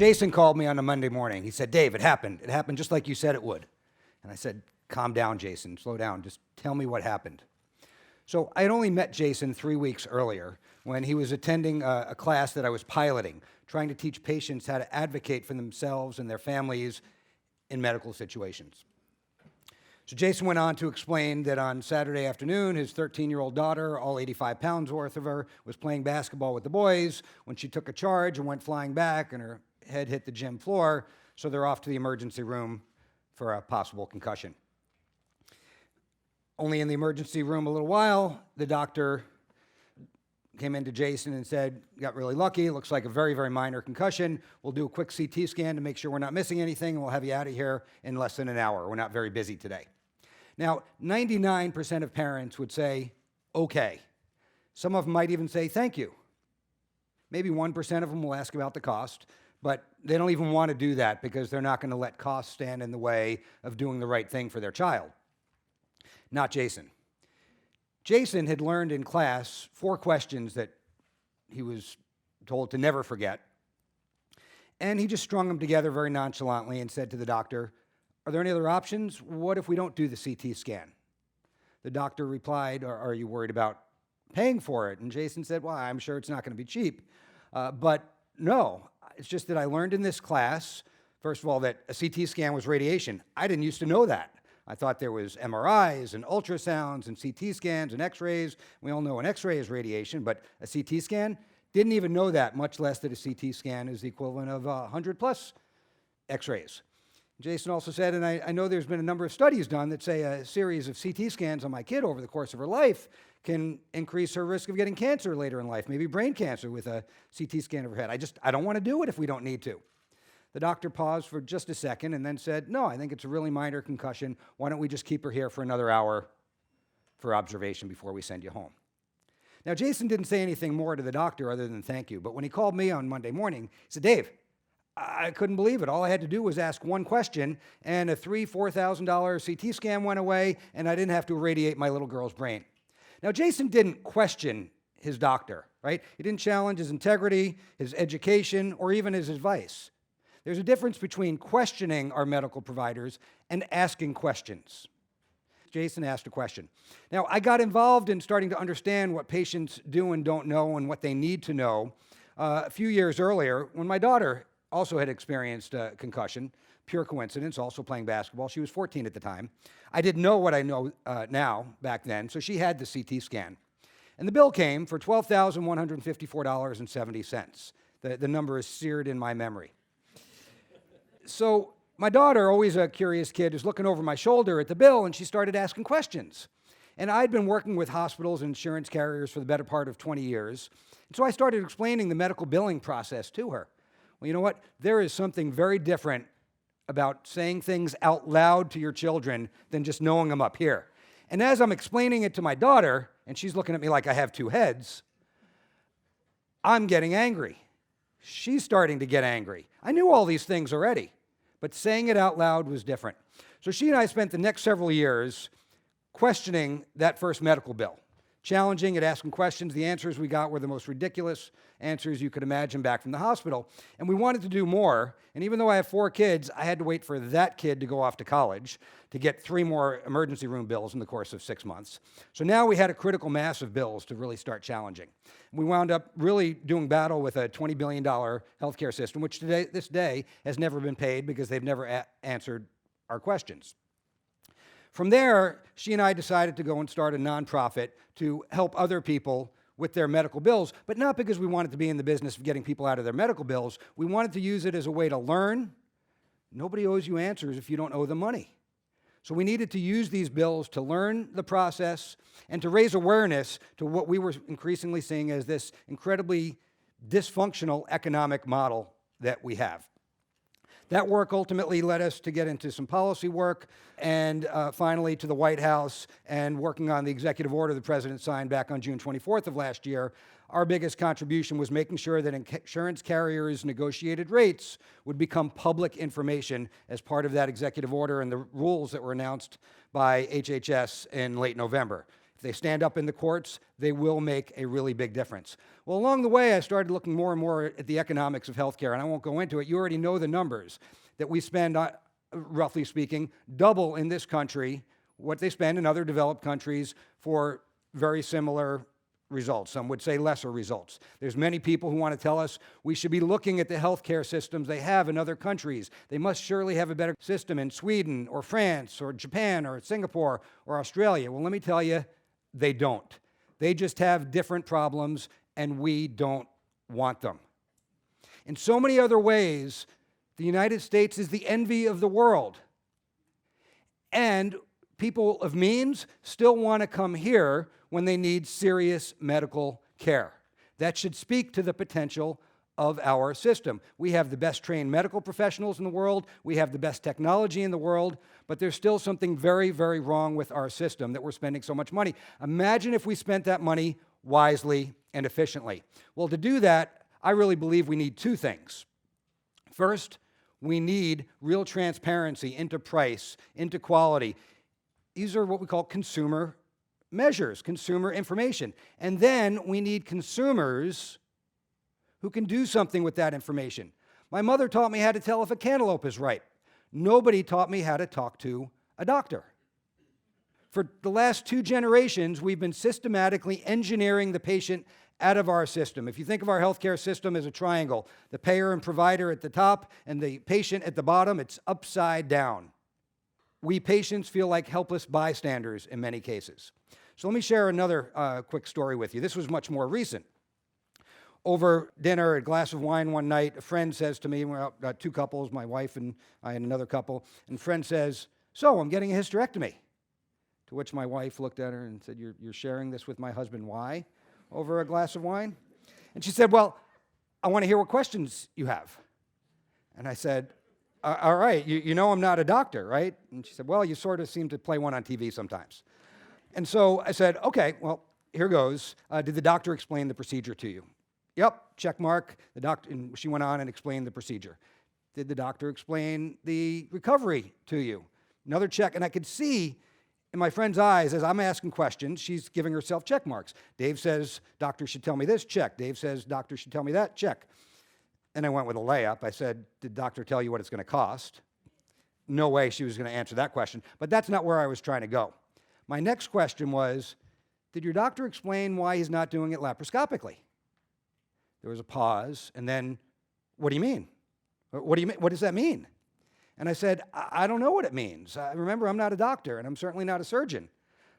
Jason called me on a Monday morning. He said, Dave, it happened. It happened just like you said it would. And I said, calm down, Jason. Slow down. Just tell me what happened. So I had only met Jason 3 weeks earlier when he was attending a class that I was piloting, trying to teach patients how to advocate for themselves and their families in medical situations. So Jason went on to explain that on Saturday afternoon, his 13-year-old daughter, all 85 pounds worth of her, was playing basketball with the boys when she took a charge and went flying back and her head hit the gym floor, so they're off to the emergency room for a possible concussion. Only in the emergency room a little while, the doctor came into Jason and said, got really lucky, looks like a very, very minor concussion. We'll do a quick CT scan to make sure we're not missing anything, and we'll have you out of here in less than an hour. We're not very busy today. Now, 99% of parents would say, okay. Some of them might even say, thank you. Maybe 1% of them will ask about the cost, but they don't even want to do that because they're not going to let costs stand in the way of doing the right thing for their child. Not Jason. Jason had learned in class 4 questions that he was told to never forget, and he just strung them together very nonchalantly and said to the doctor, are there any other options? What if we don't do the CT scan? The doctor replied, are you worried about paying for it? And Jason said, well, I'm sure it's not going to be cheap, but no. It's just that I learned in this class, first of all, that a CT scan was radiation. I didn't used to know that. I thought there was MRIs and ultrasounds and CT scans and x-rays. We all know an x-ray is radiation, but a CT scan? Didn't even know that, much less that a CT scan is the equivalent of 100 plus x-rays. Jason also said, and I know there's been a number of studies done that say a series of CT scans on my kid over the course of her life can increase her risk of getting cancer later in life, maybe brain cancer with a CT scan of her head. I don't want to do it if we don't need to. The doctor paused for just a second and then said, no, I think it's a really minor concussion. Why don't we just keep her here for another hour for observation before we send you home? Now, Jason didn't say anything more to the doctor other than thank you, but when he called me on Monday morning, he said, Dave, I couldn't believe it. All I had to do was ask one question, and a $3,000-$4,000 CT scan went away, and I didn't have to irradiate my little girl's brain. Now, Jason didn't question his doctor, right? He didn't challenge his integrity, his education, or even his advice. There's a difference between questioning our medical providers and asking questions. Jason asked a question. Now, I got involved in starting to understand what patients do and don't know and what they need to know a few years earlier when my daughter also had experienced a concussion, pure coincidence, also playing basketball. She was 14 at the time. I didn't know what I know now back then, so she had the CT scan. And the bill came for $12,154.70. The number is seared in my memory. So my daughter, always a curious kid, is looking over my shoulder at the bill, and she started asking questions. And I'd been working with hospitals and insurance carriers for the better part of 20 years. And so I started explaining the medical billing process to her. Well, you know what? There is something very different about saying things out loud to your children than just knowing them up here. And as I'm explaining it to my daughter, and she's looking at me like I have 2 heads, I'm getting angry. She's starting to get angry. I knew all these things already, but saying it out loud was different. So she and I spent the next several years questioning that first medical bill, challenging it, asking questions. The answers we got were the most ridiculous answers you could imagine back from the hospital. And we wanted to do more. And even though I have 4 kids, I had to wait for that kid to go off to college to get 3 more emergency room bills in the course of 6 months. So now we had a critical mass of bills to really start challenging. We wound up really doing battle with a $20 billion healthcare system, which this day has never been paid because they've never answered our questions. From there, she and I decided to go and start a nonprofit to help other people with their medical bills, but not because we wanted to be in the business of getting people out of their medical bills. We wanted to use it as a way to learn. Nobody owes you answers if you don't owe them money. So we needed to use these bills to learn the process and to raise awareness to what we were increasingly seeing as this incredibly dysfunctional economic model that we have. That work ultimately led us to get into some policy work and finally to the White House and working on the executive order the president signed back on June 24th of last year. Our biggest contribution was making sure that insurance carriers' negotiated rates would become public information as part of that executive order and the rules that were announced by HHS in late November. If they stand up in the courts, they will make a really big difference. Well, along the way, I started looking more and more at the economics of healthcare, and I won't go into it. You already know the numbers that we spend, roughly speaking, double in this country what they spend in other developed countries for very similar results. Some would say lesser results. There's many people who want to tell us we should be looking at the healthcare systems they have in other countries. They must surely have a better system in Sweden or France or Japan or Singapore or Australia. Well, let me tell you, they don't. They just have different problems, and we don't want them. In so many other ways, the United States is the envy of the world. And people of means still want to come here when they need serious medical care. That should speak to the potential of our system. We have the best trained medical professionals in the world. We have the best technology in the world. But there's still something very, very wrong with our system that we're spending so much money. Imagine if we spent that money wisely and efficiently. Well, to do that, I really believe we need two things. First, we need real transparency into price, into quality. These are what we call consumer measures, consumer information. And then we need consumers who can do something with that information. My mother taught me how to tell if a cantaloupe is ripe. Nobody taught me how to talk to a doctor. For the last 2 generations, we've been systematically engineering the patient out of our system. If you think of our healthcare system as a triangle, the payer and provider at the top and the patient at the bottom, it's upside down. We patients feel like helpless bystanders in many cases. So let me share another quick story with you. This was much more recent. Over dinner, a glass of wine one night, a friend says to me, well, 2 couples, my wife and I and another couple, and friend says, so I'm getting a hysterectomy. To which my wife looked at her and said, you're sharing this with my husband, why? Over a glass of wine? And she said, well, I want to hear what questions you have. And I said, all right, you know I'm not a doctor, right? And she said, well, you sort of seem to play one on TV sometimes. And so I said, okay, well, here goes. Did the doctor explain the procedure to you? Yep, check mark. The doctor, and she went on and explained the procedure. Did the doctor explain the recovery to you? Another check, and I could see in my friend's eyes, as I'm asking questions, she's giving herself check marks. Dave says, doctor should tell me this, check. Dave says, doctor should tell me that, check. And I went with a layup. I said, did doctor tell you what it's going to cost? No way she was going to answer that question, but that's not where I was trying to go. My next question was, did your doctor explain why he's not doing it laparoscopically? There was a pause, and then, what do you mean? What do you mean? What does that mean? And I said, I don't know what it means. Remember, I'm not a doctor, and I'm certainly not a surgeon.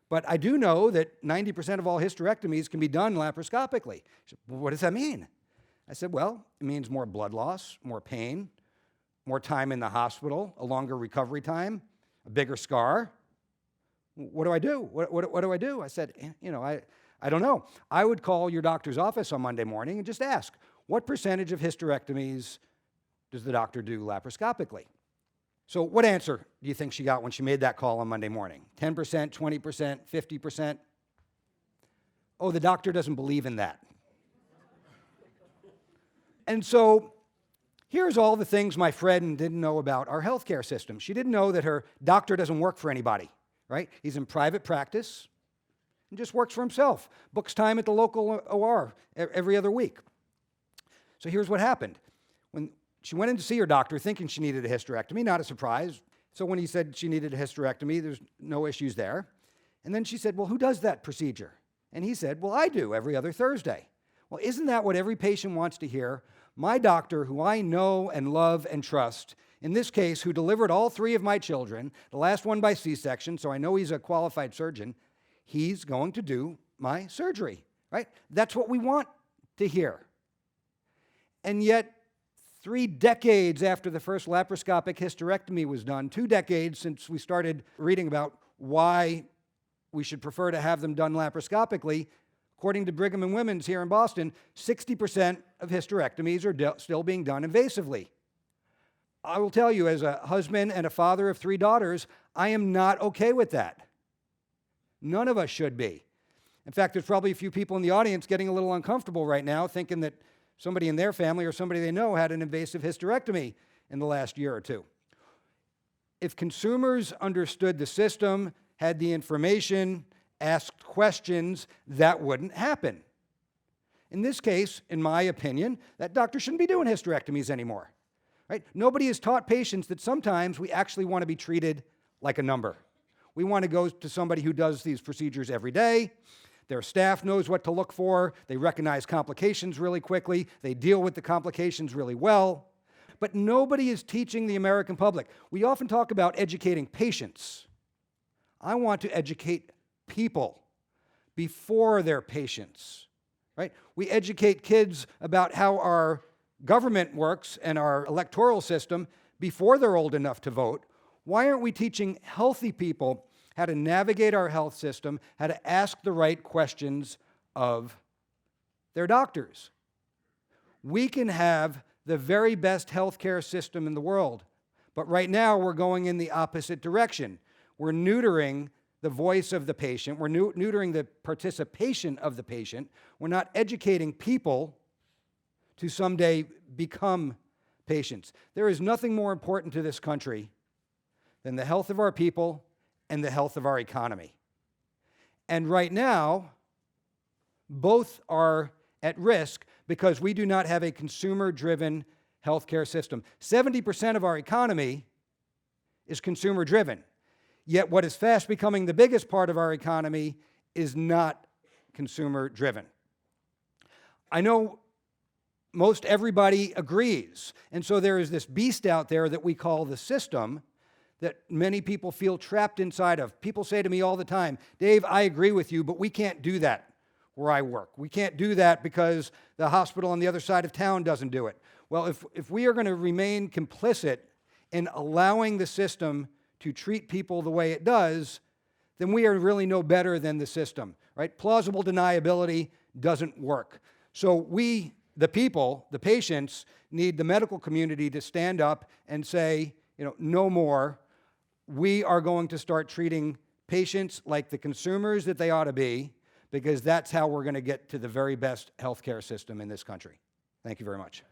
But I do know that 90% of all hysterectomies can be done laparoscopically. She said, well, what does that mean? I said, well, it means more blood loss, more pain, more time in the hospital, a longer recovery time, a bigger scar. What do I do? What do I do? I said, I don't know. I would call your doctor's office on Monday morning and just ask, what percentage of hysterectomies does the doctor do laparoscopically? So what answer do you think she got when she made that call on Monday morning? 10%, 20%, 50%? Oh, the doctor doesn't believe in that. And so here's all the things my friend didn't know about our healthcare system. She didn't know that her doctor doesn't work for anybody, right? He's in private practice and just works for himself, books time at the local OR every other week. So here's what happened. When she went in to see her doctor thinking she needed a hysterectomy, not a surprise. So when he said she needed a hysterectomy, there's no issues there. And then she said, well, who does that procedure? And he said, well, I do every other Thursday. Well, isn't that what every patient wants to hear? My doctor, who I know and love and trust, in this case, who delivered all 3 of my children, the last one by C-section, so I know he's a qualified surgeon, he's going to do my surgery, right? That's what we want to hear. And yet, 3 decades after the first laparoscopic hysterectomy was done, 2 decades since we started reading about why we should prefer to have them done laparoscopically, according to Brigham and Women's here in Boston, 60% of hysterectomies are still being done invasively. I will tell you, as a husband and a father of 3 daughters, I am not okay with that. None of us should be. In fact, there's probably a few people in the audience getting a little uncomfortable right now, thinking that somebody in their family or somebody they know had an invasive hysterectomy in the last year or 2. If consumers understood the system, had the information, asked questions that wouldn't happen. In this case, in my opinion, that doctor shouldn't be doing hysterectomies anymore. Right? Nobody has taught patients that sometimes we actually want to be treated like a number. We want to go to somebody who does these procedures every day. Their staff knows what to look for. They recognize complications really quickly. They deal with the complications really well. But nobody is teaching the American public. We often talk about educating patients. I want to educate people before they're patients. Right? We educate kids about how our government works and our electoral system before they're old enough to vote. Why aren't we teaching healthy people how to navigate our health system, how to ask the right questions of their doctors? We can have the very best healthcare system in the world, but right now we're going in the opposite direction. We're neutering the voice of the patient. We're neutering the participation of the patient. We're not educating people to someday become patients. There is nothing more important to this country than the health of our people and the health of our economy. And right now, both are at risk because we do not have a consumer-driven healthcare system. 70% of our economy is consumer-driven, yet what is fast becoming the biggest part of our economy is not consumer-driven. I know most everybody agrees. And so there is this beast out there that we call the system that many people feel trapped inside of. People say to me all the time, Dave, I agree with you, but we can't do that where I work. We can't do that because the hospital on the other side of town doesn't do it. Well, if we are going to remain complicit in allowing the system to treat people the way it does, then we are really no better than the system, right? Plausible deniability doesn't work. So we, the people, the patients, need the medical community to stand up and say, no more. We are going to start treating patients like the consumers that they ought to be, because that's how we're going to get to the very best healthcare system in this country. Thank you very much.